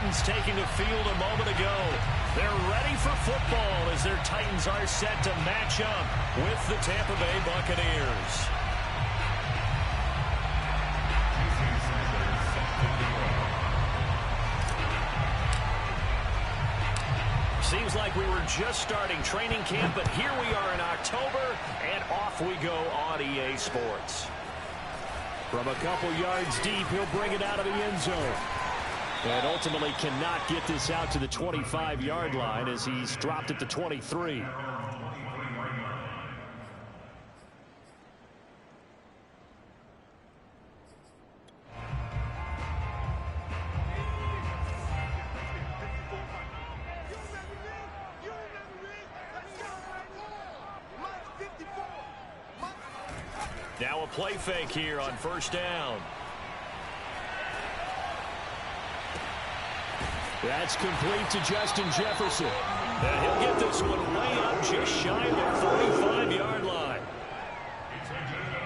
Titans taking the field a moment ago. They're ready for football as their Titans are set to match up with the Tampa Bay Buccaneers. Seems like we were just starting training camp, but here we are in October, and off we go on EA Sports. From a couple yards deep, he'll bring it out of the end zone. And ultimately cannot get this out to the 25-yard line as he's dropped at the 23. Now a play fake here on first down. That's complete to Justin Jefferson. And he'll get this one way up just shy of the 45-yard line.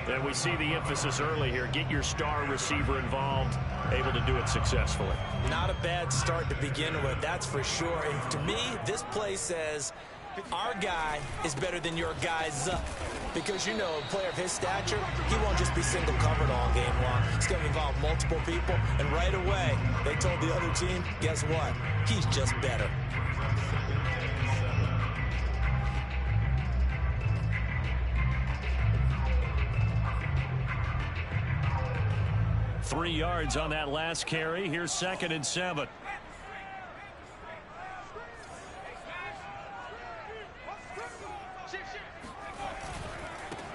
And we see the emphasis early here. Get your star receiver involved, able to do it successfully. Not a bad start to begin with, that's for sure. And to me, this play says our guy is better than your guy's up. Because, you know, a player of his stature, he won't just be single covered all game long. It's going to involve multiple people. And right away, they told the other team, guess what? He's just better. Three yards on that last carry. Here's 2nd and 7.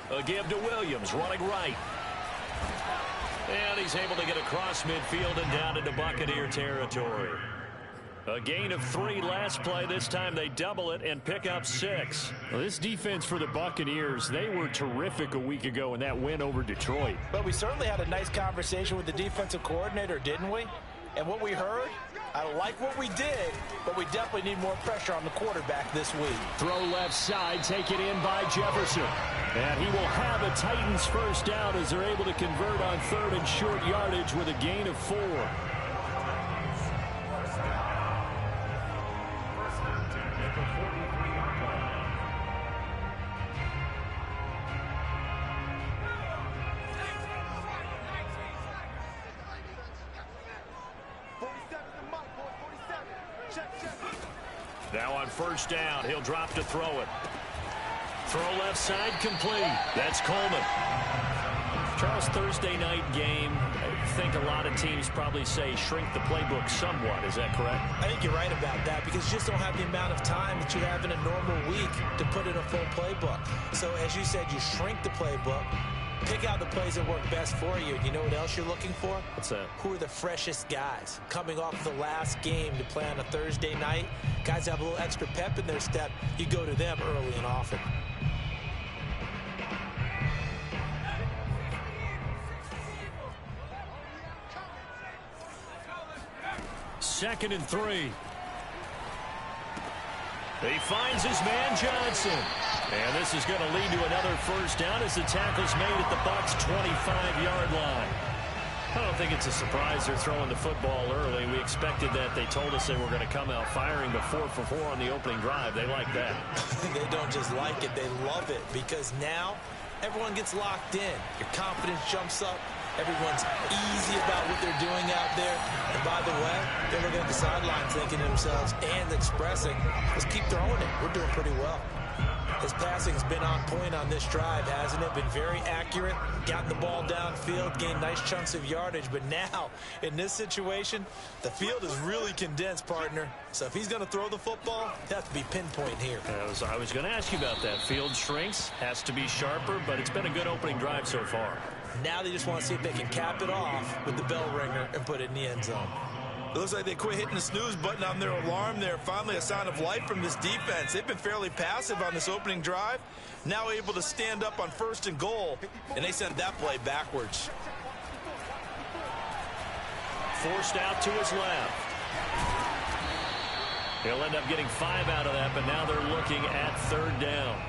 A give to Williams, running right. And he's able to get across midfield and down into Buccaneer territory. A gain of 3 last play. This time they double it and pick up 6. Well, this defense for the Buccaneers, they were terrific a week ago in that win over Detroit. But we certainly had a nice conversation with the defensive coordinator, didn't we? And what we heard, I like what we did, but we definitely need more pressure on the quarterback this week. Throw left side, take it in by Jefferson. And he will have a Titans first down as they're able to convert on 3rd and short yardage with a gain of 4. Now on first down, he'll drop to throw it. Throw left side complete. That's Coleman. Charles, Thursday night game, I think a lot of teams probably say shrink the playbook somewhat. Is that correct? I think you're right about that because you just don't have the amount of time that you have in a normal week to put in a full playbook. So as you said, you shrink the playbook. Pick out the plays that work best for you. You know what else you're looking for? What's that? Who are the freshest guys? Coming off the last game to play on a Thursday night, guys have a little extra pep in their step. You go to them early and often. Second and 3. He finds his man Johnson. And this is going to lead to another first down as the tackle's made at the Bucs' 25-yard line. I don't think it's a surprise they're throwing the football early. We expected that. They told us they were going to come out firing the 4 for 4 on the opening drive. They like that. They don't just like it, they love it because now everyone gets locked in. Your confidence jumps up. Everyone's easy about what they're doing out there. And by the way, they're looking at the sidelines thinking to themselves and expressing, let's keep throwing it. We're doing pretty well. His passing's been on point on this drive, hasn't it? Been very accurate, gotten the ball downfield, gained nice chunks of yardage. But now, in this situation, the field is really condensed, partner. So if he's going to throw the football, it has to be pinpoint here. I was going to ask you about that. Field shrinks, has to be sharper, but it's been a good opening drive so far. Now they just want to see if they can cap it off with the bell ringer and put it in the end zone. It looks like they quit hitting the snooze button on their alarm there. Finally a sign of life from this defense. They've been fairly passive on this opening drive. Now able to stand up on 1st and goal, and they sent that play backwards. Forced out to his left. He'll end up getting 5 out of that, but now they're looking at 3rd down.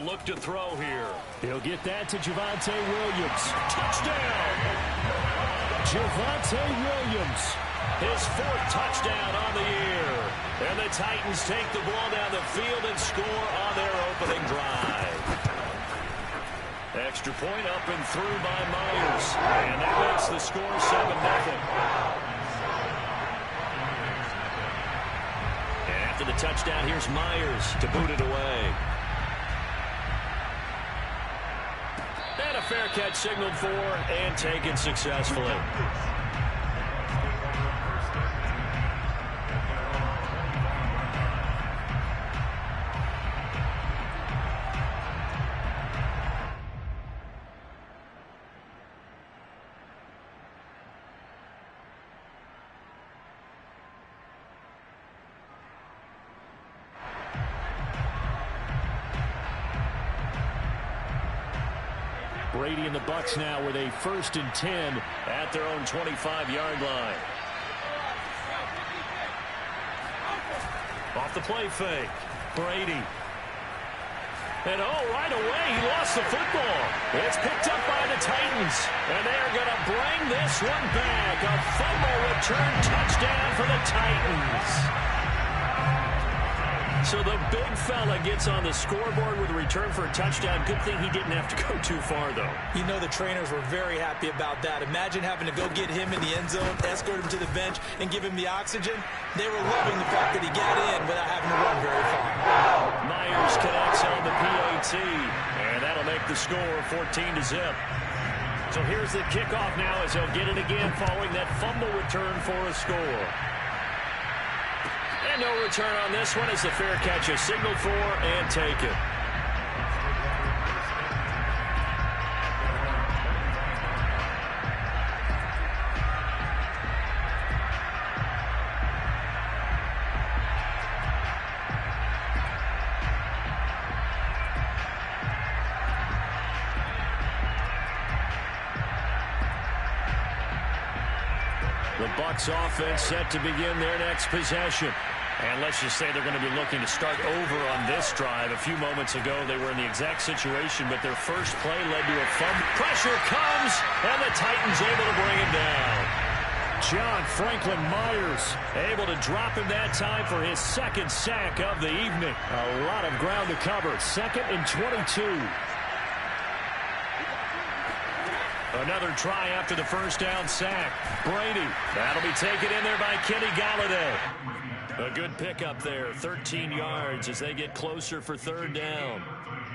look to throw here. He'll get that to Javonte Williams. Touchdown! Javonte Williams. His 4th touchdown on the year. And the Titans take the ball down the field and score on their opening drive. Extra point up and through by Myers. And that makes the score 7-0. And after the touchdown, here's Myers to boot it away. And a fair catch signaled for and taken successfully. Brady and the Bucs now with a 1st and 10 at their own 25-yard line. Off the play fake. Brady. And right away, he lost the football. It's picked up by the Titans. And they are going to bring this one back. A fumble return touchdown for the Titans. So the big fella gets on the scoreboard with a return for a touchdown. Good thing he didn't have to go too far, though. You know the trainers were very happy about that. Imagine having to go get him in the end zone, escort him to the bench, and give him the oxygen. They were loving the fact that he got in without having to run very far. Myers connects on the PAT, and that'll make the score 14-0. So here's the kickoff now as they'll get it again following that fumble return for a score. And no return on this one as the fair catch is signaled for and taken. The Bucs offense set to begin their next possession. And let's just say they're going to be looking to start over on this drive. A few moments ago, they were in the exact situation, but their first play led to a fumble. Pressure comes, and the Titans able to bring him down. John Franklin Myers able to drop him that time for his 2nd sack of the evening. A lot of ground to cover. 2nd and 22. Another try after the first down sack. Brady. That'll be taken in there by Kenny Golladay. A good pickup there. 13 yards as they get closer for 3rd down.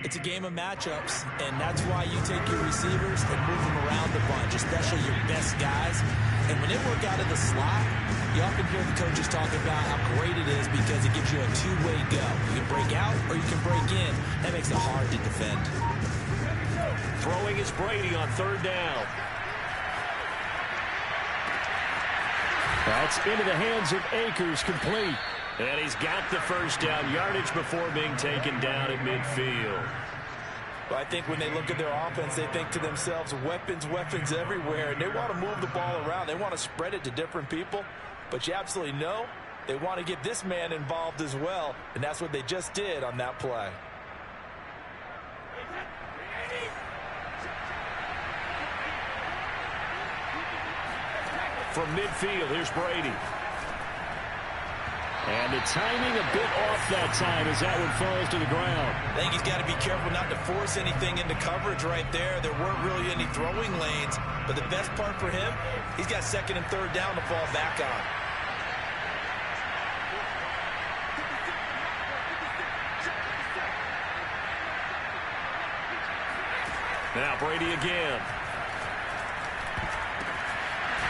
It's a game of matchups, and that's why you take your receivers and move them around a bunch, especially your best guys. And when they work out of the slot, you often hear the coaches talking about how great it is because it gives you a two-way go. You can break out or you can break in. That makes it hard to defend. Throwing is Brady on 3rd down. That's into the hands of Akers, complete. And he's got the first down yardage before being taken down at midfield. Well, I think when they look at their offense, they think to themselves, weapons, weapons everywhere. And they want to move the ball around. They want to spread it to different people. But you absolutely know they want to get this man involved as well. And that's what they just did on that play. From midfield, here's Brady. And the timing a bit off that time as that one falls to the ground. I think he's got to be careful not to force anything into coverage right there. There weren't really any throwing lanes. But the best part for him, he's got 2nd and 3rd down to fall back on. Now Brady again.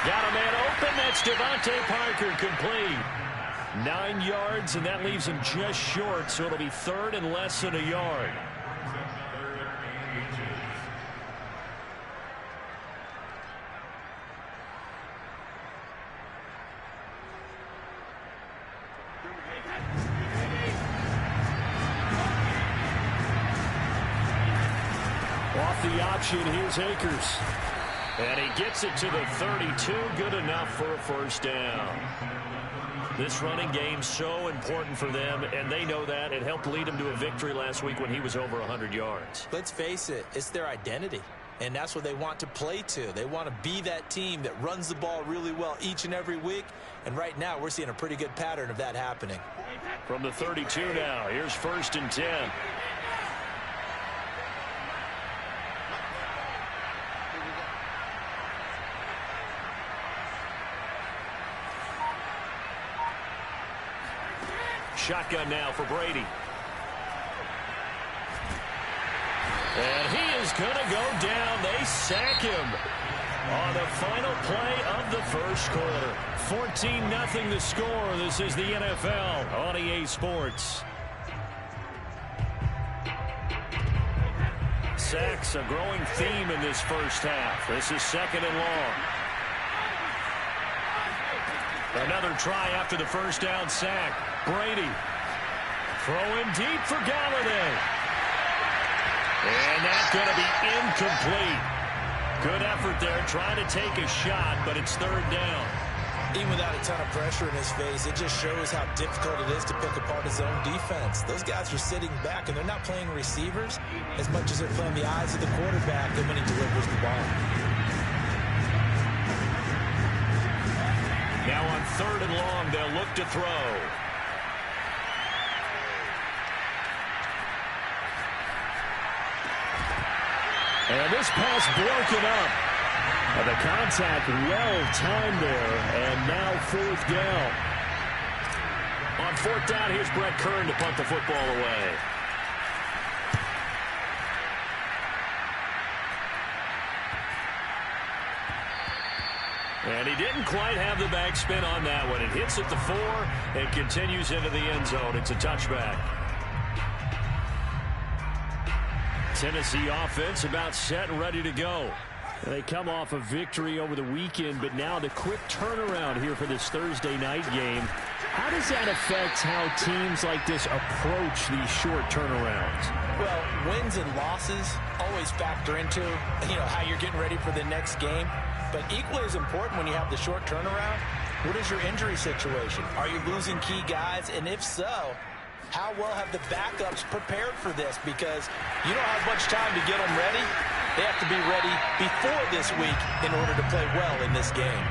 Got a man open. That's Devontae Parker, complete. 9 yards, and that leaves him just short, so it'll be 3rd and less than a yard. Off the option, here's Akers. And he gets it to the 32. Good enough for a first down. This running game so important for them, and they know that. It helped lead them to a victory last week when he was over 100 yards. Let's face it, it's their identity. And that's what they want to play to. They want to be that team that runs the ball really well each and every week. And right now, we're seeing a pretty good pattern of that happening. From the 32 now, here's 1st and 10. Shotgun now for Brady. And he is going to go down. They sack him on the final play of the first quarter. 14-0 the score. This is the NFL on EA Sports. Sacks a growing theme in this first half. This is 2nd and long. Another try after the first down sack. Brady throwing deep for Galladay. And that's going to be incomplete. Good effort there, trying to take a shot, but it's 3rd down. Even without a ton of pressure in his face, it just shows how difficult it is to pick apart his own defense. Those guys are sitting back, and they're not playing receivers as much as they're playing the eyes of the quarterback when he delivers the ball. Now on 3rd and long, they'll look to throw. And this pass broken up. And the contact well-timed there. And now 4th down. On 4th down, here's Brett Kern to punt the football away. And he didn't quite have the backspin on that one. It hits at the 4 and continues into the end zone. It's a touchback. Tennessee offense about set and ready to go. They come off a victory over the weekend, but now the quick turnaround here for this Thursday night game. How does that affect how teams like this approach these short turnarounds? Well, wins and losses always factor into, how you're getting ready for the next game. But equally as important when you have the short turnaround, what is your injury situation? Are you losing key guys? And if so, how well have the backups prepared for this? Because you don't have much time to get them ready. They have to be ready before this week in order to play well in this game.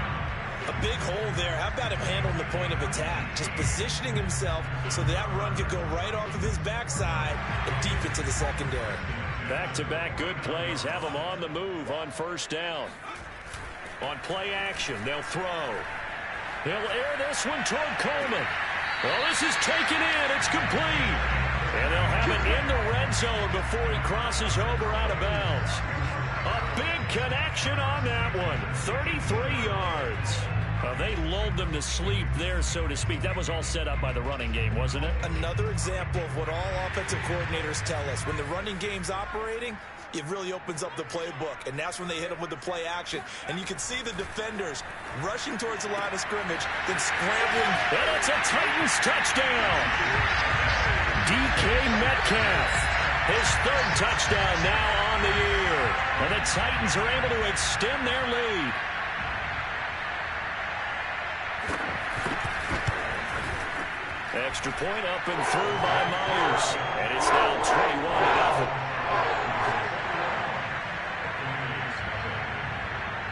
A big hole there. How about him handling the point of attack? Just positioning himself so that run could go right off of his backside and deep into the secondary. Back-to-back good plays have them on the move on 1st down. On play action, they'll throw. They'll air this one toward Coleman. Well, this is taken in. It's complete. And they'll have it in the red zone before he crosses over out of bounds. A big connection on that one. 33 yards. They lulled them to sleep there, so to speak. That was all set up by the running game, wasn't it? Another example of what all offensive coordinators tell us. When the running game's operating, it really opens up the playbook, and that's when they hit them with the play action. And you can see the defenders rushing towards the line of scrimmage, then scrambling. And it's a Titans touchdown. DK Metcalf, his 3rd touchdown now on the year. And the Titans are able to extend their lead. Extra point up and through by Myers. And it's now 21-0.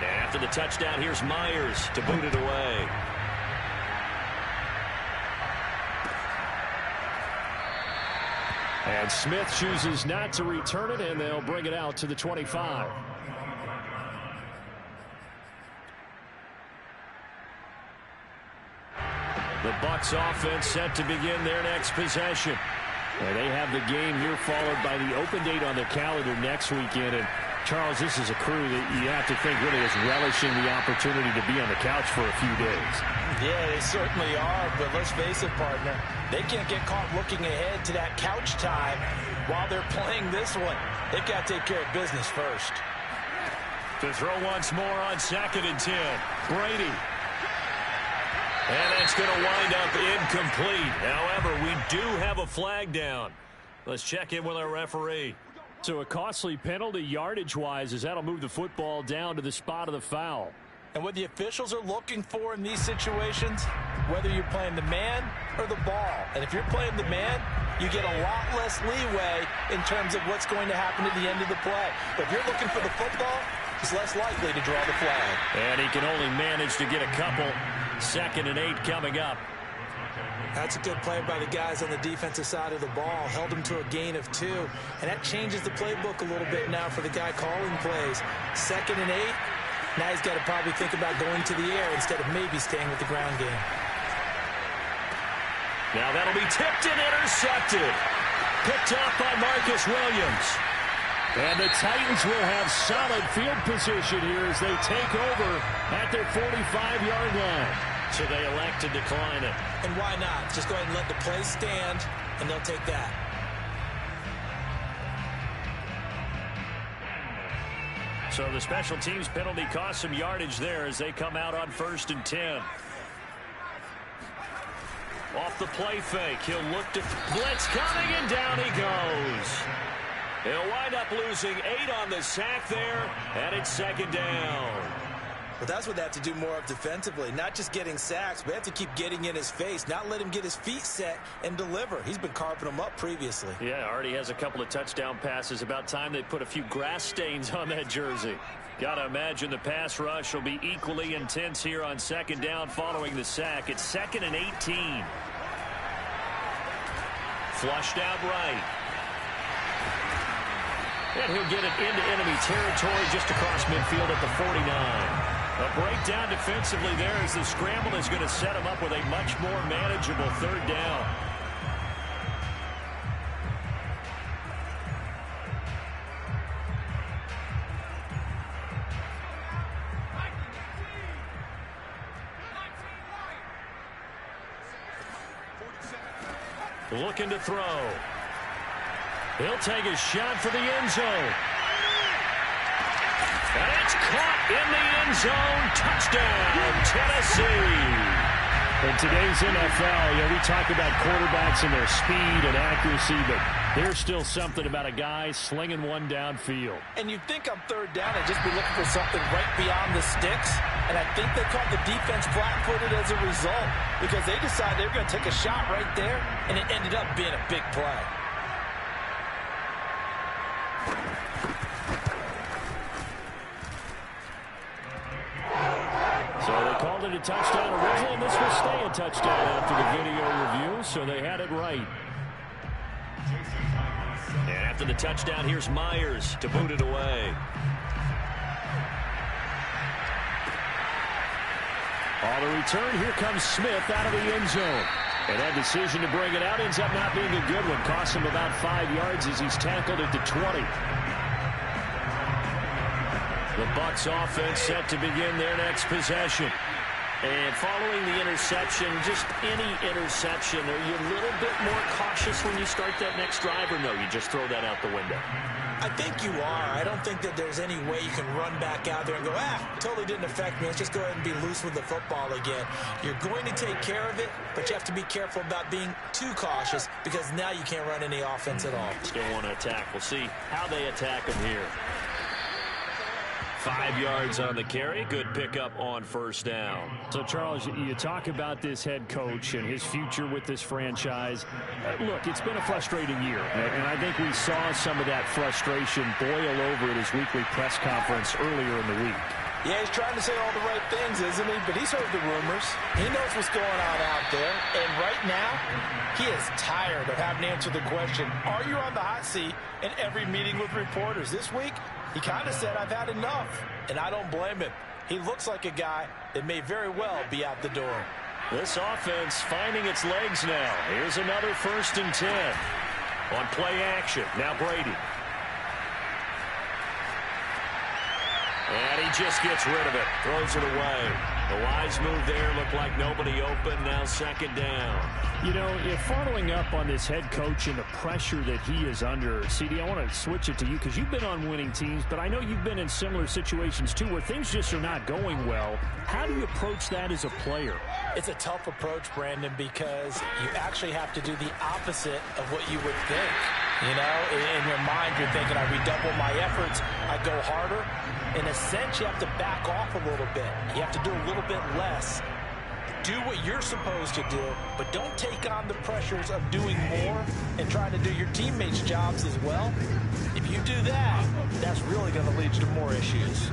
After the touchdown, here's Myers to boot it away. And Smith chooses not to return it, and they'll bring it out to the 25. The Bucs offense set to begin their next possession. And they have the game here followed by the open date on the calendar next weekend. And Charles, this is a crew that you have to think really is relishing the opportunity to be on the couch for a few days. Yeah, they certainly are, but let's face it, partner. They can't get caught looking ahead to that couch time while they're playing this one. They've got to take care of business first. To throw once more on 2nd and 10. Brady. And that's going to wind up incomplete. However, we do have a flag down. Let's check in with our referee. So a costly penalty yardage-wise as that'll move the football down to the spot of the foul. And what the officials are looking for in these situations, whether you're playing the man or the ball. And if you're playing the man, you get a lot less leeway in terms of what's going to happen at the end of the play. But if you're looking for the football, he's less likely to draw the flag. And he can only manage to get a couple. 2nd and 8 coming up. That's a good play by the guys on the defensive side of the ball. Held him to a gain of 2. And that changes the playbook a little bit now for the guy calling plays. 2nd and 8. Now he's got to probably think about going to the air instead of maybe staying with the ground game. Now that'll be tipped and intercepted. Picked up by Marcus Williams. And the Titans will have solid field position here as they take over at their 45-yard line. So they elect to decline it. And why not? Just go ahead and let the play stand, and they'll take that. So the special teams penalty cost some yardage there as they come out on 1st and 10. Off the play fake. He'll look to blitz coming, and down he goes. He'll wind up losing 8 on the sack there, and it's 2nd down. Well, that's what they have to do more of defensively. Not just getting sacks, but they have to keep getting in his face, not let him get his feet set and deliver. He's been carving them up previously. Yeah, already has a couple of touchdown passes. About time they put a few grass stains on that jersey. Got to imagine the pass rush will be equally intense here on 2nd down following the sack. It's 2nd and 18. Flushed out right. And he'll get it into enemy territory just across midfield at the 49. A breakdown defensively there as the scramble is going to set him up with a much more manageable 3rd down. Looking to throw. He'll take a shot for the end zone. And it's caught in the end zone. Touchdown, Tennessee. In today's NFL, we talk about quarterbacks and their speed and accuracy, but there's still something about a guy slinging one downfield. And you'd think on 3rd down, I'd just be looking for something right beyond the sticks. And I think they caught the defense flat-footed as a result because they decided they were going to take a shot right there, and it ended up being a big play. So they called it a touchdown originally, and this will stay a touchdown after the video review, so they had it right. And after the touchdown, here's Myers to boot it away. On the return, here comes Smith out of the end zone. And that decision to bring it out ends up not being a good one. Costs him about 5 yards as he's tackled at the 20. The Bucs offense set to begin their next possession. And following the interception, just any interception, are you a little bit more cautious when you start that next drive, or no, you just throw that out the window? I think you are. I don't think that there's any way you can run back out there and go, totally didn't affect me. Let's just go ahead and be loose with the football again. You're going to take care of it, but you have to be careful about being too cautious because now you can't run any offense at all. Still want to attack. We'll see how they attack them here. 5 yards on the carry. Good pickup on 1st down. So, Charles, you talk about this head coach and his future with this franchise. Look, it's been a frustrating year, and I think we saw some of that frustration boil over at his weekly press conference earlier in the week. Yeah, he's trying to say all the right things, isn't he? But he's heard the rumors. He knows what's going on out there. And right now, he is tired of having to answer the question, are you on the hot seat in every meeting with reporters? This week, he kind of said, I've had enough. And I don't blame him. He looks like a guy that may very well be out the door. This offense finding its legs now. Here's another 1st and 10. On play action. Now Brady. And he just gets rid of it. Throws it away. The wise move there. Looked like nobody open. Now 2nd down. You know, if following up on this head coach and the pressure that he is under, CD, I want to switch it to you because you've been on winning teams, but I know you've been in similar situations too where things just are not going well. How do you approach that as a player? It's a tough approach, Brandon, because you actually have to do the opposite of what you would think. You know, in your mind, you're thinking, I redouble my efforts, I go harder. In a sense, you have to back off a little bit. You have to do a little bit less. do what you're supposed to do, but don't take on the pressures of doing more and trying to do your teammates' jobs as well. If you do that, that's really going to lead to more issues.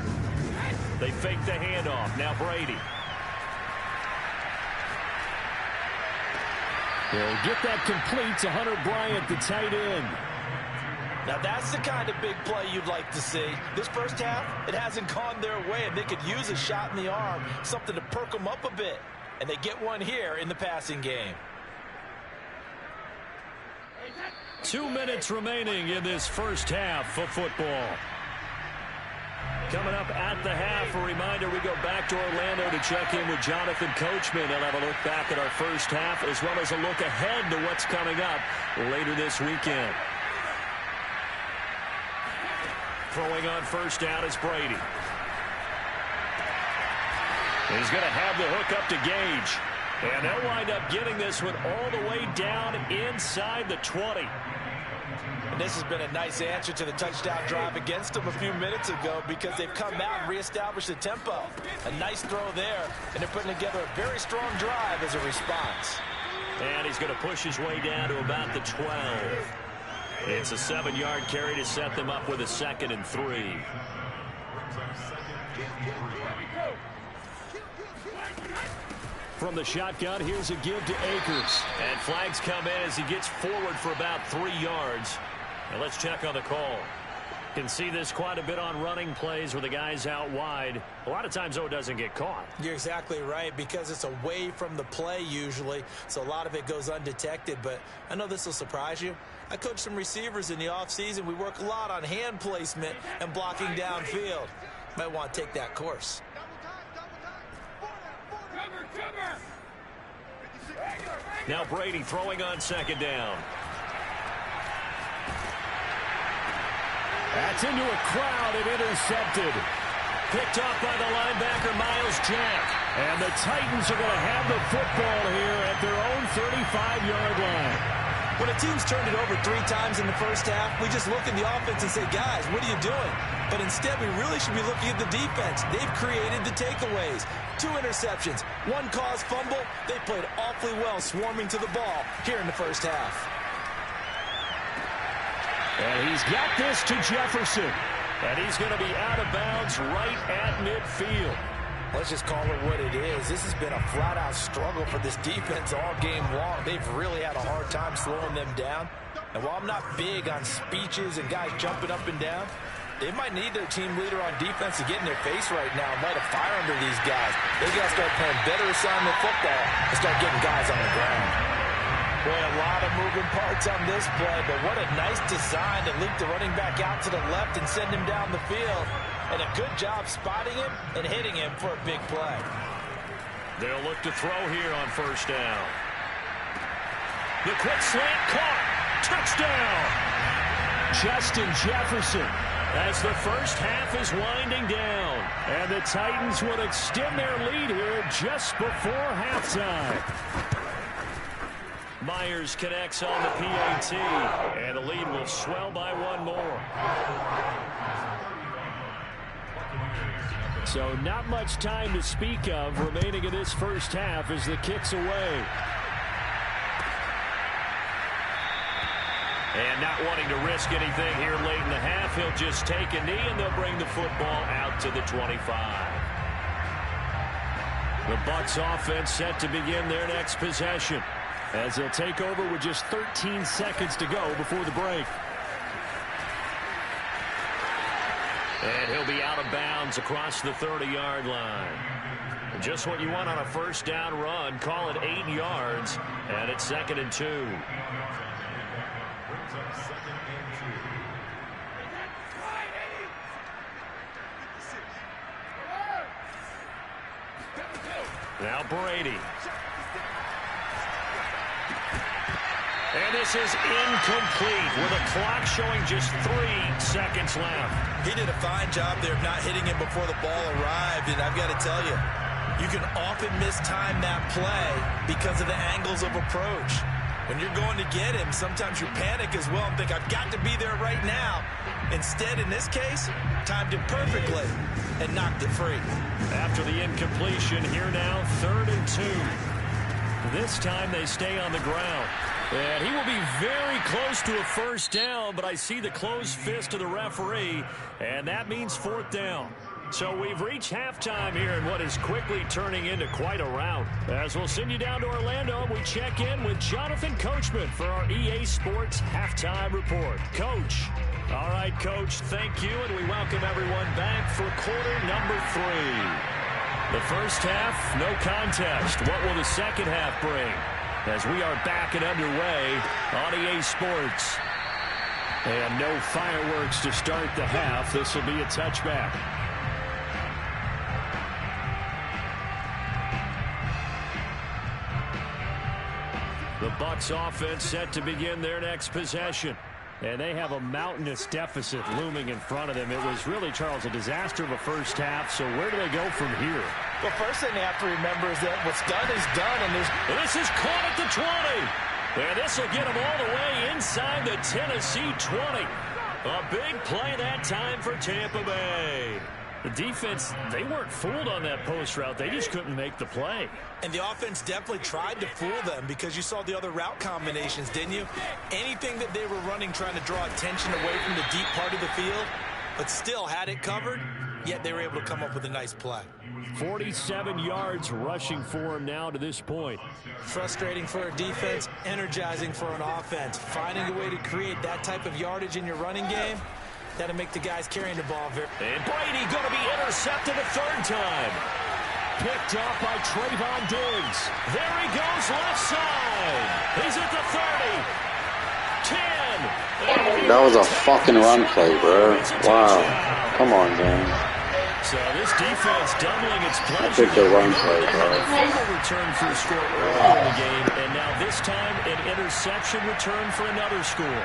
They fake the handoff. Now Brady. He'll get that complete to Hunter Bryant, the tight end. Now that's the kind of big play you'd like to see. This first half, it hasn't gone their way, and they could use a shot in the arm, something to perk them up a bit. And they get one here in the passing game. 2 minutes remaining in this first half of football. Coming up at the half, a reminder, we go back to Orlando to check in with Jonathan Coachman and have a look back at our first half as well as a look ahead to what's coming up later this weekend. Throwing on first down is Brady. He's going to have the hook up to Gage. And they'll wind up getting this one all the way down inside the 20. And this has been a nice answer to the touchdown drive against them a few minutes ago because they've come out and reestablished the tempo. A nice throw there, and they're putting together a very strong drive as a response. And he's going to push his way down to about the 12. It's a 7-yard carry to set them up with a 2nd and 3. From the shotgun, here's a give to Akers. And flags come in as he gets forward for about 3 yards. And let's check on the call. Can see this quite a bit on running plays where the guy's out wide. A lot of times, though, it doesn't get caught. You're exactly right because it's away from the play usually, so a lot of it goes undetected. But I know this will surprise you. I coach some receivers in the offseason. We work a lot on hand placement and blocking downfield. Might want to take that course. Now Brady throwing on 2nd down. That's into a crowd and intercepted. Picked off by the linebacker, Miles Jack. And the Titans are going to have the football here at their own 35-yard line. When a team's turned it over 3 times in the first half, we just look at the offense and say, guys, what are you doing? But instead, we really should be looking at the defense. They've created the takeaways. 2 interceptions, 1 caused fumble. They played awfully well swarming to the ball here in the first half. And he's got this to Jefferson. And he's going to be out of bounds right at midfield. Let's just call it what it is. This has been a flat-out struggle for this defense all game long. They've really had a hard time slowing them down. And while I'm not big on speeches and guys jumping up and down, they might need their team leader on defense to get in their face right now and light a fire under these guys. They got to start playing better assignment football and start getting guys on the ground. Boy, a lot of moving parts on this play, but what a nice design to leak the running back out to the left and send him down the field. And a good job spotting him and hitting him for a big play. They'll look to throw here on first down. The quick slant caught. Touchdown. Justin Jefferson. As the first half is winding down. And the Titans would extend their lead here just before halftime. Myers connects on the PAT. And the lead will swell by 1 more. So not much time to speak of remaining in this first half as the kick's away. And not wanting to risk anything here late in the half, he'll just take a knee and they'll bring the football out to the 25. The Bucs offense set to begin their next possession as they'll take over with just 13 seconds to go before the break. And he'll be out of bounds across the 30-yard line. Just what you want on a first down run. Call it 8 yards, and it's 2nd and 2. Now Brady. And this is incomplete with a clock showing just 3 seconds left. He did a fine job there of not hitting him before the ball arrived, and I've got to tell you, you can often mistime that play because of the angles of approach. When you're going to get him, sometimes you panic as well and think, I've got to be there right now. Instead, in this case, timed it perfectly and knocked it free. After the incompletion, here now, 3rd and 2. This time they stay on the ground. And he will be very close to a first down, but I see the closed fist of the referee, and that means 4th down. So we've reached halftime here in what is quickly turning into quite a rout. As we'll send you down to Orlando, we check in with Jonathan Coachman for our EA Sports Halftime Report. Coach. All right, Coach, thank you, and we welcome everyone back for quarter number 3. The first half, no contest. What will the second half bring? As we are back and underway on EA Sports. And no fireworks to start the half. This will be a touchback. The Bucs offense set to begin their next possession. And they have a mountainous deficit looming in front of them. It was really, Charles, a disaster of a first half. So where do they go from here? Well, first thing they have to remember is that what's done is done. And this is caught at the 20. And this will get them all the way inside the Tennessee 20. A big play that time for Tampa Bay. The defense, they weren't fooled on that post route. They just couldn't make the play. And the offense definitely tried to fool them because you saw the other route combinations, didn't you? Anything that they were running trying to draw attention away from the deep part of the field, but still had it covered, yet they were able to come up with a nice play. 47 yards rushing for him now to this point. Frustrating for a defense, energizing for an offense. Finding a way to create that type of yardage in your running game, that'll make the guys carrying the ball very... And Brady going to be intercepted a 3rd time. Picked off by Trayvon Diggs. There he goes left side. He's at the 30. 10. That was a fucking run play, bro. Wow. Come on, man. So this defense doubling its pleasure. I picked a run play, bro. A return for a score early in the game, and now this time an interception return for another score.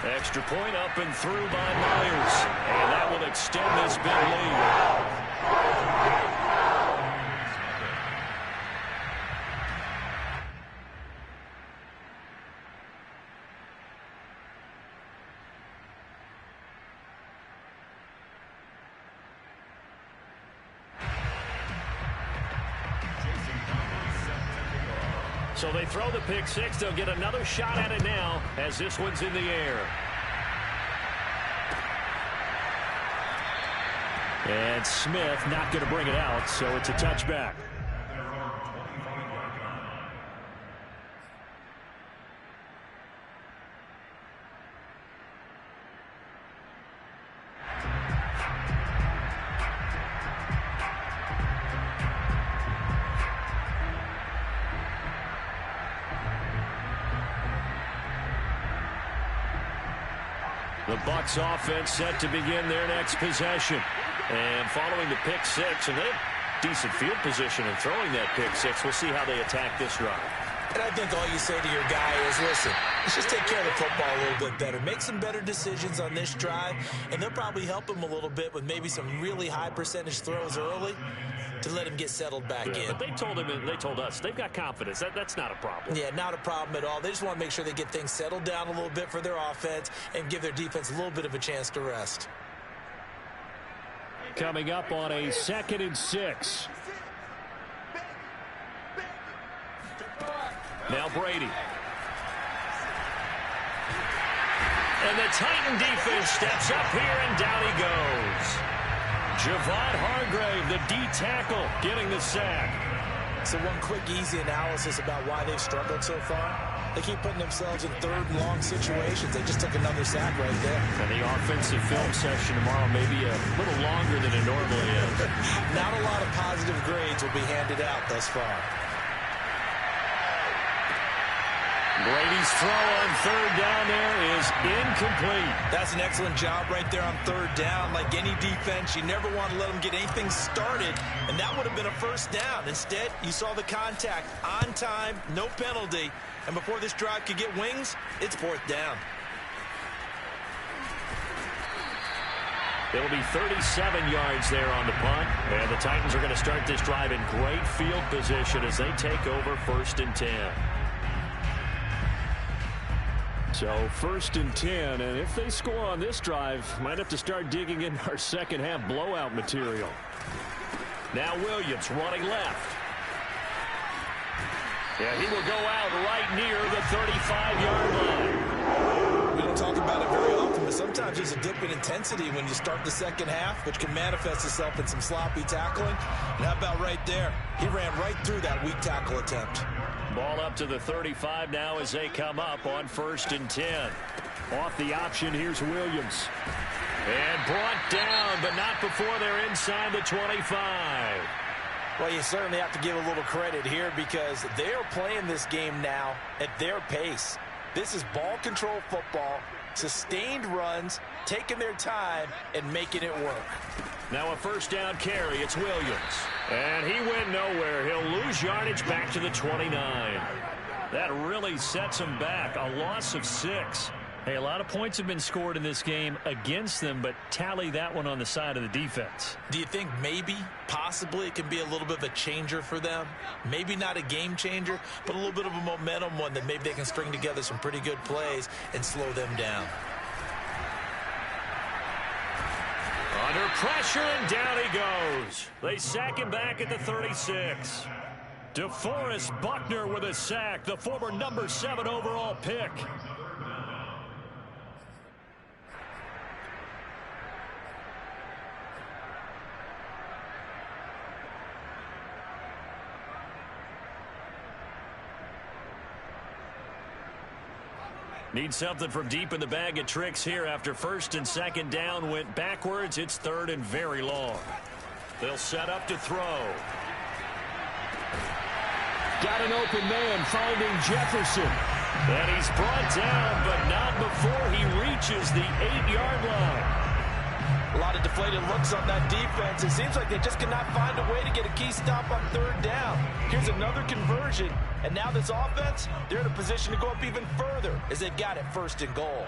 Extra point up and through by Myers. And that will extend this big lead. So they throw the pick six. They'll get another shot at it now as this one's in the air. And Smith not going to bring it out, so it's a touchback. The Bucs offense set to begin their next possession. And following the pick six, and they have decent field position in throwing that pick six. We'll see how they attack this drive. And I think all you say to your guy is, listen, let's just take care of the football a little bit better. Make some better decisions on this drive, and they'll probably help him a little bit with maybe some really high percentage throws early to let him get settled back in. But they told him, and they told us, they've got confidence. That's not a problem. Yeah, not a problem at all. They just want to make sure they get things settled down a little bit for their offense and give their defense a little bit of a chance to rest. Coming up on a 2nd and 6. Now Brady. And the Titan defense steps up here, and down he goes. Javon Hargrave, the D tackle, getting the sack. So one quick, easy analysis about why they've struggled so far. They keep putting themselves in 3rd and long situations. They just took another sack right there. And the offensive film session tomorrow may be a little longer than it normally is. Not a lot of positive grades will be handed out thus far. Brady's throw on 3rd down there is incomplete. That's an excellent job right there on 3rd down. Like any defense, you never want to let them get anything started, and that would have been a first down. Instead, you saw the contact on time, no penalty, and before this drive could get wings, it's 4th down. It'll be 37 yards there on the punt. And the Titans are going to start this drive in great field position as they take over 1st and 10. So 1st and 10, and if they score on this drive, might have to start digging in our second half blowout material. Now Williams running left. Yeah, he will go out right near the 35-yard line. We don't talk about it very often, but sometimes there's a dip in intensity when you start the second half, which can manifest itself in some sloppy tackling. And how about right there? He ran right through that weak tackle attempt. Ball up to the 35 now as they come up on 1st and 10. Off the option, here's Williams. And brought down, but not before they're inside the 25. Well, you certainly have to give a little credit here because they are playing this game now at their pace. This is ball control football, sustained runs, taking their time, and making it work. Now a 1st down carry. It's Williams. And he went nowhere. He'll lose yardage back to the 29. That really sets him back. A loss of 6. Hey, a lot of points have been scored in this game against them, but tally that one on the side of the defense. Do you think maybe, possibly, it can be a little bit of a changer for them? Maybe not a game changer, but a little bit of a momentum one that maybe they can string together some pretty good plays and slow them down. Under pressure, and down he goes. They sack him back at the 36. DeForest Buckner with a sack, the former number 7 overall pick. Need something from deep in the bag of tricks here after 1st and 2nd down went backwards. It's 3rd and very long. They'll set up to throw. Got an open man finding Jefferson. And he's brought down, but not before he reaches the 8-yard line. A lot of deflated looks on that defense. It seems like they just cannot find a way to get a key stop on 3rd down. Here's another conversion. And now this offense, they're in a position to go up even further as they've got it 1st and goal.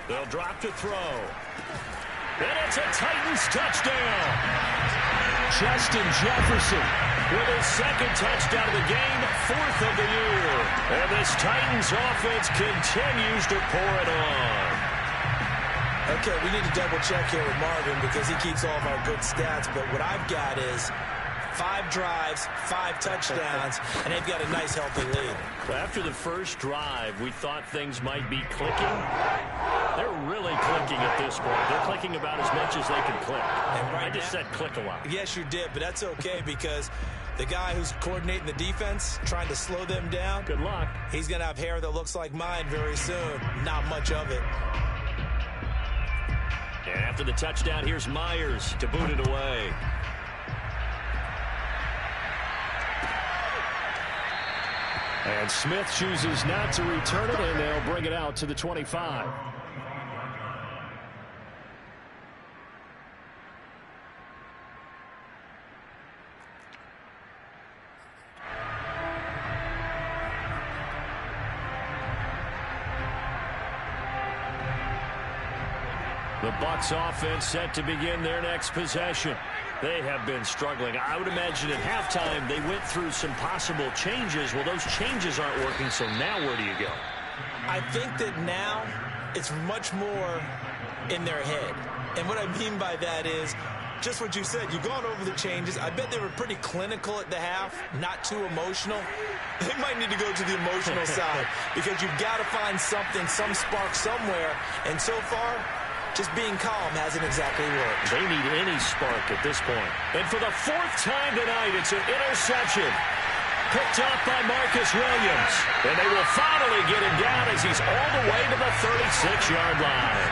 They'll drop to throw. And it's a Titans touchdown. Justin Jefferson with his 2nd touchdown of the game, 4th of the year. And this Titans offense continues to pour it on. Okay, we need to double check here with Marvin because he keeps all of our good stats. But what I've got is 5 drives, 5 touchdowns, and they've got a nice, healthy lead. Well, after the first drive, we thought things might be clicking. They're really clicking at this point. They're clicking about as much as they can click. And I just said click a lot. Yes, you did, but that's okay because the guy who's coordinating the defense, trying to slow them down, good luck. He's going to have hair that looks like mine very soon. Not much of it. And after the touchdown, here's Myers to boot it away. And Smith chooses not to return it, and they'll bring it out to the 25. The Bucs offense set to begin their next possession. They have been struggling. I would imagine at halftime they went through some possible changes. Well, those changes aren't working, so now where do you go? I think that now it's much more in their head. And what I mean by that is just what you said. You've gone over the changes. I bet they were pretty clinical at the half, not too emotional. They might need to go to the emotional side because you've got to find something, some spark somewhere. And so far, just being calm hasn't exactly worked. They need any spark at this point. And for the 4th time tonight, it's an interception. Picked up by Marcus Williams. And they will finally get him down as he's all the way to the 36-yard line.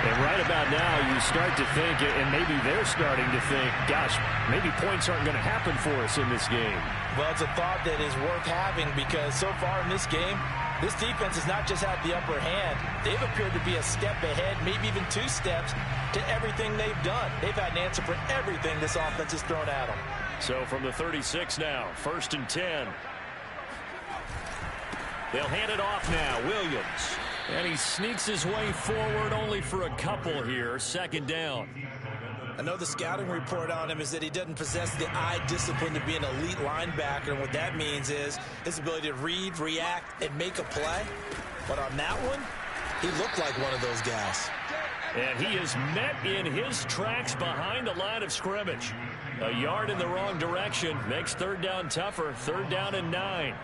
And right about now, you start to think, and maybe they're starting to think, gosh, maybe points aren't going to happen for us in this game. Well, it's a thought that is worth having because so far in this game, this defense has not just had the upper hand. They've appeared to be a step ahead, maybe even 2 steps to everything they've done. They've had an answer for everything this offense has thrown at them. So from the 36 now, 1st and 10. They'll hand it off now. Williams. And he sneaks his way forward only for a couple here. Second down. I know the scouting report on him is that he doesn't possess the eye discipline to be an elite linebacker. And what that means is his ability to read, react, and make a play. But on that one, he looked like one of those guys. And he is met in his tracks behind the line of scrimmage. A yard in the wrong direction makes third down tougher. Third down and 9.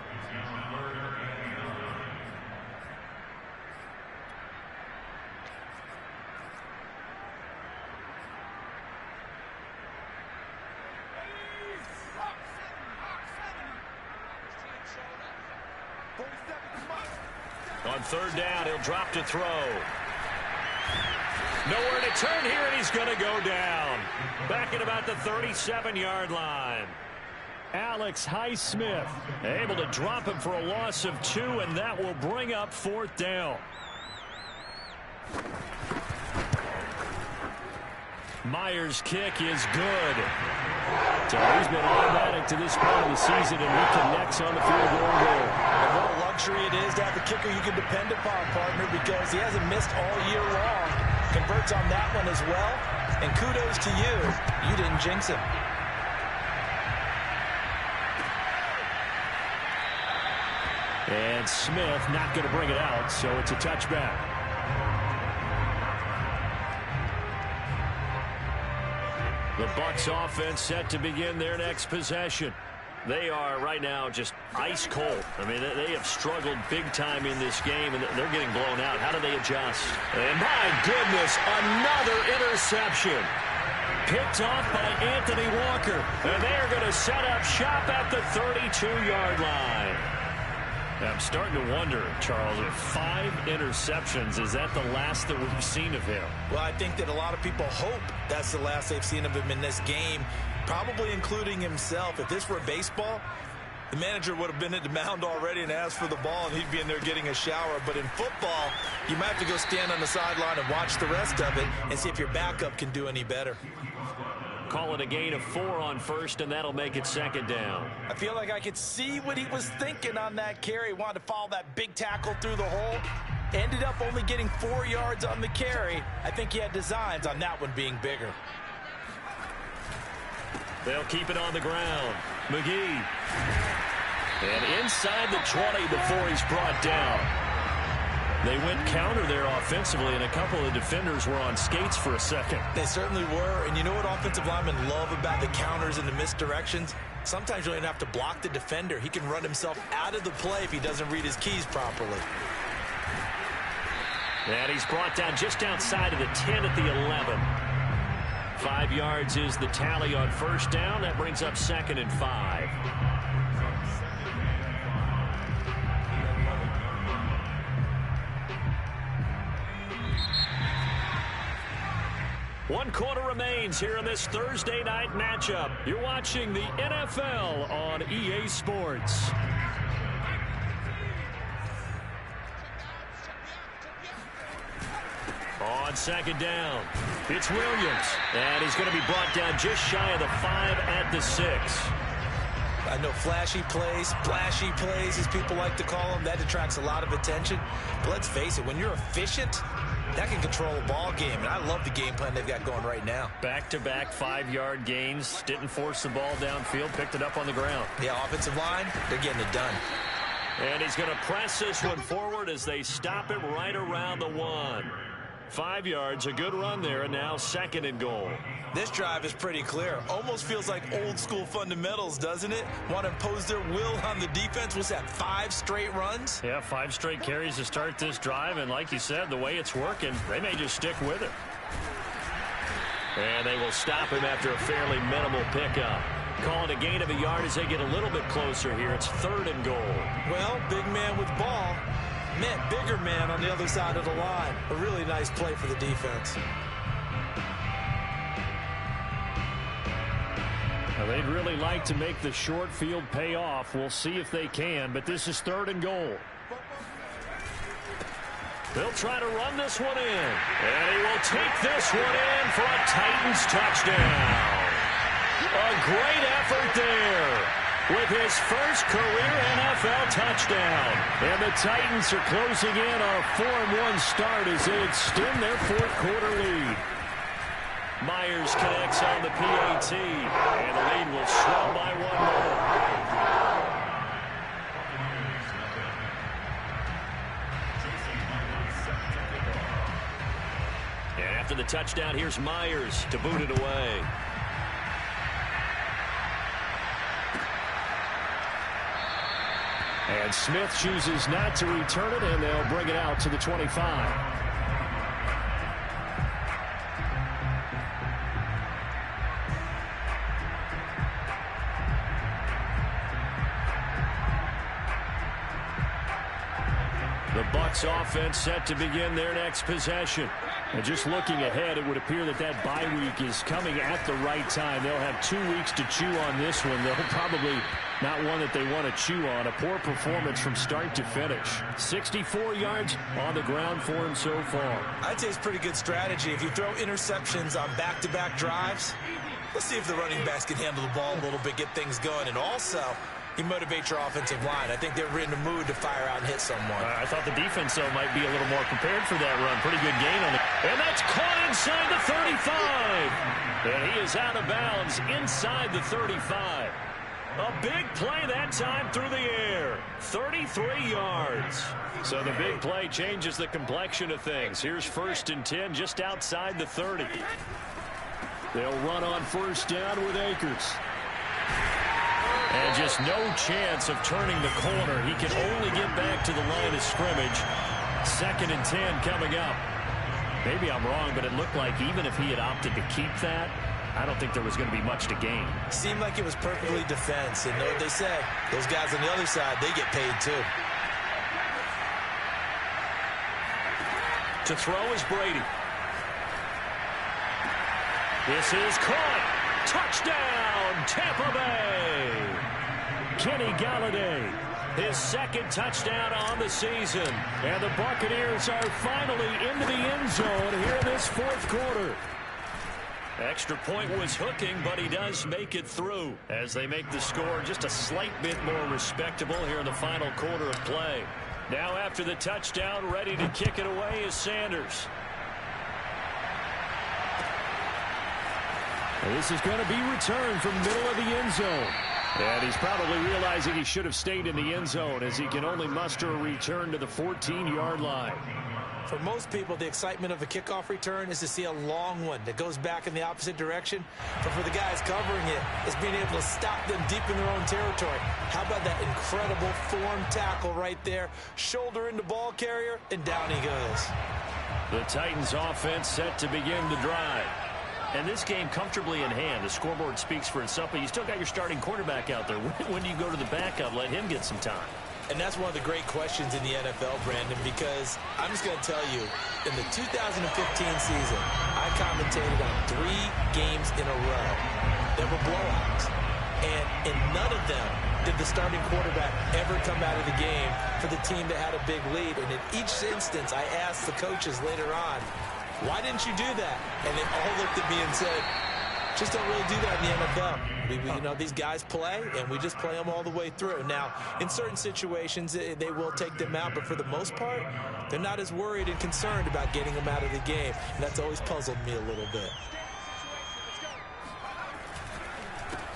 On third down, he'll drop to throw. Nowhere to turn here, and he's going to go down. Back at about the 37-yard line. Alex Highsmith able to drop him for a loss of 2, and that will bring up fourth down. Myers' kick is good. So he's been automatic to this point of the season, and he connects on the field goal there. And what a luxury it is to have a kicker you can depend upon, partner, because he hasn't missed all year long. Converts on that one as well, and kudos to you. You didn't jinx him. And Smith not going to bring it out, so it's a touchback. The Bucs offense set to begin their next possession. They are right now just ice cold. I mean, they have struggled big time in this game, and they're getting blown out. How do they adjust? And my goodness, another interception. Picked off by Anthony Walker. And they are going to set up shop at the 32-yard line. I'm starting to wonder, Charles, if 5 interceptions, is that the last that we've seen of him? Well, I think that a lot of people hope that's the last they've seen of him in this game, probably including himself. If this were baseball, the manager would have been at the mound already and asked for the ball, and he'd be in there getting a shower. But in football, you might have to go stand on the sideline and watch the rest of it and see if your backup can do any better. Call it a gain of 4 on first, and that'll make it second down. I feel like I could see what he was thinking on that carry. Wanted to follow that big tackle through the hole. Ended up only getting 4 yards on the carry. I think he had designs on that one being bigger. They'll keep it on the ground. McGee. And inside the 20 before he's brought down. They went counter there offensively, and a couple of defenders were on skates for a second. They certainly were, and you know what offensive linemen love about the counters and the misdirections? Sometimes you don't even have to block the defender. He can run himself out of the play if he doesn't read his keys properly. And he's brought down just outside of the 10 at the 11. 5 yards is the tally on first down. That brings up second and 5. One quarter remains here in this Thursday night matchup. You're watching the NFL on EA Sports. On second down, it's Williams. And he's going to be brought down just shy of the 5 at the 6. I know flashy plays, splashy plays, as people like to call them, that attracts a lot of attention. But let's face it, when you're efficient, that can control a ball game, and I love the game plan they've got going right now. Back-to-back 5-yard gains, didn't force the ball downfield, picked it up on the ground. Yeah, offensive line, they're getting it done. And he's going to press this one forward as they stop it right around the 1. 5 yards, a good run there, and now second and goal. This drive is pretty clear. Almost feels like old school fundamentals, doesn't it? Want to impose their will on the defense. What's that, 5 straight runs? Yeah, 5 straight carries to start this drive, and like you said, the way it's working, they may just stick with it. And they will stop him after a fairly minimal pickup. Calling a gain of a yard as they get a little bit closer here. It's third and goal. Well, big man with ball meant bigger man on the other side of the line. A really nice play for the defense. Now, they'd really like to make the short field pay off. We'll see if they can, but this is third and goal. They'll try to run this one in. And he will take this one in for a Titans touchdown. A great effort there. with his first career NFL touchdown. And the Titans are closing in on a 4-1 start as they extend their fourth-quarter lead. Myers connects on the PAT, and the lead will swell by 1 more. And after the touchdown, here's Myers to boot it away. And Smith chooses not to return it, and they'll bring it out to the 25. The Bucs offense set to begin their next possession. And just looking ahead, it would appear that that bye week is coming at the right time. They'll have 2 weeks to chew on this one. They'll probably not one that they want to chew on. A poor performance from start to finish. 64 yards on the ground for him so far. I'd say it's pretty good strategy. If you throw interceptions on back-to-back drives, let's see if the running backs can handle the ball a little bit, get things going. And also, you motivate your offensive line. I think they're in the mood to fire out and hit someone. I thought the defense, though, might be a little more prepared for that run. Pretty good gain on it. And that's caught inside the 35. And he is out of bounds inside the 35. A big play that time through the air. 33 yards. So the big play changes the complexion of things. Here's 1st and 10 just outside the 30. They'll run on 1st down with Akers. And just no chance of turning the corner. He can only get back to the line of scrimmage. 2nd and 10 coming up. Maybe I'm wrong, but it looked like even if he had opted to keep that, I don't think there was going to be much to gain. Seemed like it was perfectly defense. And know what they said? Those guys on the other side, they get paid too. To throw is Brady. This is caught. Touchdown, Tampa Bay. Kenny Galladay, his 2nd touchdown on the season. And the Buccaneers are finally into the end zone here in this 4th quarter. Extra point was hooking, but he does make it through as they make the score just a slight bit more respectable here in the final quarter of play. Now after the touchdown, ready to kick it away is Sanders. And this is going to be returned from middle of the end zone. And he's probably realizing he should have stayed in the end zone as he can only muster a return to the 14-yard line. For most people, the excitement of a kickoff return is to see a long one that goes back in the opposite direction. But for the guys covering it, it's being able to stop them deep in their own territory. How about that incredible form tackle right there? Shoulder in the ball carrier, and down he goes. The Titans offense set to begin the drive. And this game comfortably in hand. The scoreboard speaks for itself, but you still got your starting quarterback out there. When do you go to the backup? Let him get some time. And that's one of the great questions in the NFL, Brandon, because I'm just going to tell you, in the 2015 season, I commentated on 3 games in a row. There were blowouts. And in none of them did the starting quarterback ever come out of the game for the team that had a big lead. And in each instance, I asked the coaches later on, why didn't you do that? And they all looked at me and said, just don't really do that in the NFL. You know, these guys play, and we just play them all the way through. Now, in certain situations, they will take them out, but for the most part, they're not as worried and concerned about getting them out of the game. And that's always puzzled me a little bit.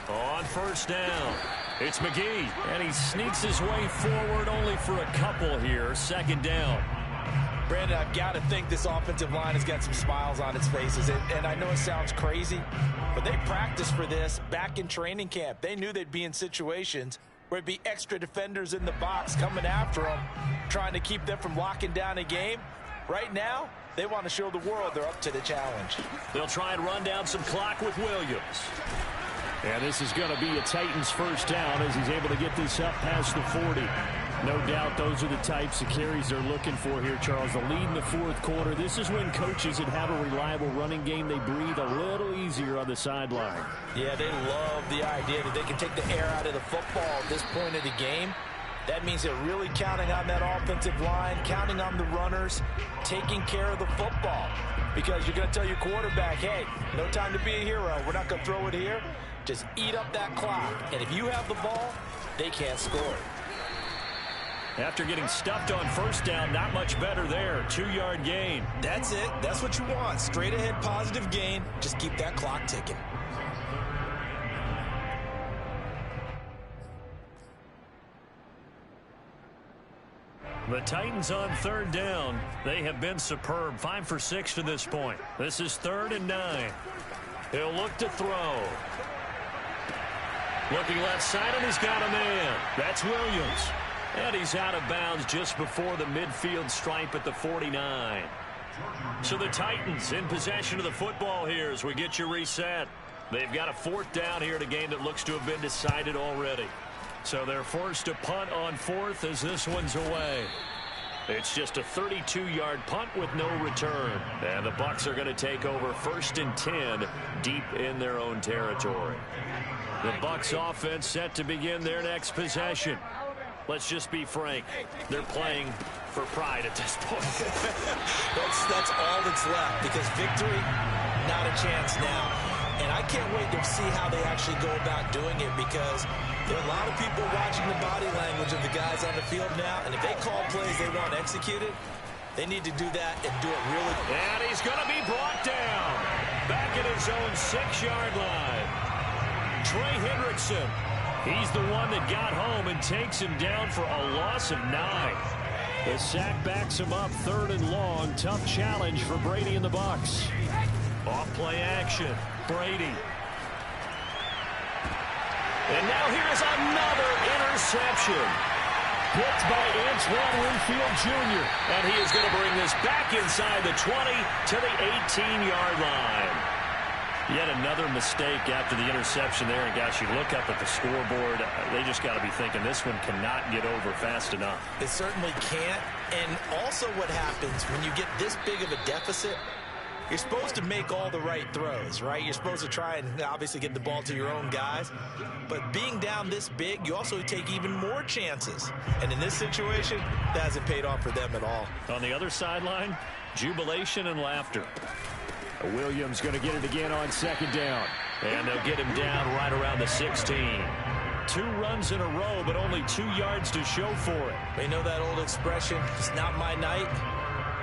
On 1st down, it's McGee, and he sneaks his way forward only for a couple here. 2nd down. Brandon, I've got to think this offensive line has got some smiles on its faces. And I know it sounds crazy, but they practiced for this back in training camp. They knew they'd be in situations where it'd be extra defenders in the box coming after them, trying to keep them from locking down a game. Right now, they want to show the world they're up to the challenge. They'll try and run down some clock with Williams. And this is going to be a Titans 1st down as he's able to get this up past the 40. No doubt those are the types of carries they're looking for here, Charles. The lead in the 4th quarter. This is when coaches that have a reliable running game, they breathe a little easier on the sideline. Yeah, they love the idea that they can take the air out of the football at this point of the game. That means they're really counting on that offensive line, counting on the runners, taking care of the football. Because you're going to tell your quarterback, hey, no time to be a hero. We're not going to throw it here. Just eat up that clock. And if you have the ball, they can't score. After getting stuffed on first down, not much better there. 2-yard gain. That's it. That's what you want. Straight ahead positive gain. Just keep that clock ticking. The Titans on third down. They have been superb. 5 for 6 to this point. This is 3rd and 9. He'll look to throw. Looking left side, and he's got a man. That's Williams. And he's out of bounds just before the midfield stripe at the 49. So the Titans in possession of the football here as we get you reset. They've got a 4th down here in a game that looks to have been decided already. So they're forced to punt on 4th as this one's away. It's just a 32-yard punt with no return. And the Bucs are going to take over 1st and 10 deep in their own territory. The Bucs offense set to begin their next possession. Let's just be frank. They're playing for pride at this point. That's all that's left because victory, not a chance now. And I can't wait to see how they actually go about doing it because there are a lot of people watching the body language of the guys on the field now. And if they call plays they want executed, they need to do that and do it really. And he's going to be brought down. Back at his own 6-yard line. Trey Hendrickson. He's the one that got home and takes him down for a loss of 9. The sack backs him up 3rd and long. Tough challenge for Brady and the Bucs. Off play action. Brady. And now here's another interception. Picked by Antoine Winfield Jr. And he is going to bring this back inside the 20 to the 18-yard line. Yet another mistake after the interception there. And, gosh, you look up at the scoreboard. They just got to be thinking this one cannot get over fast enough. It certainly can't. And also what happens when you get this big of a deficit, you're supposed to make all the right throws, right? You're supposed to try and obviously get the ball to your own guys. But being down this big, you also take even more chances. And in this situation, that hasn't paid off for them at all. On the other sideline, jubilation and laughter. Williams going to get it again on 2nd down. And they'll get him down right around the 16. 2 runs in a row, but only 2 yards to show for it. They know that old expression, it's not my night.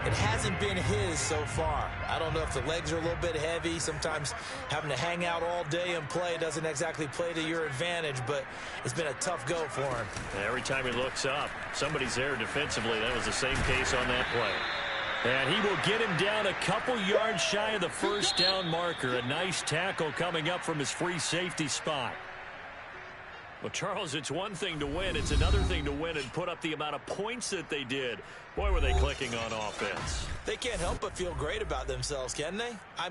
It hasn't been his so far. I don't know if the legs are a little bit heavy. Sometimes having to hang out all day and play doesn't exactly play to your advantage, but it's been a tough go for him. Every time he looks up, somebody's there defensively. That was the same case on that play. And he will get him down a couple yards shy of the 1st down marker. A nice tackle coming up from his free safety spot. Well, Charles, it's one thing to win. It's another thing to win and put up the amount of points that they did. Boy, were they clicking on offense. They can't help but feel great about themselves, can they?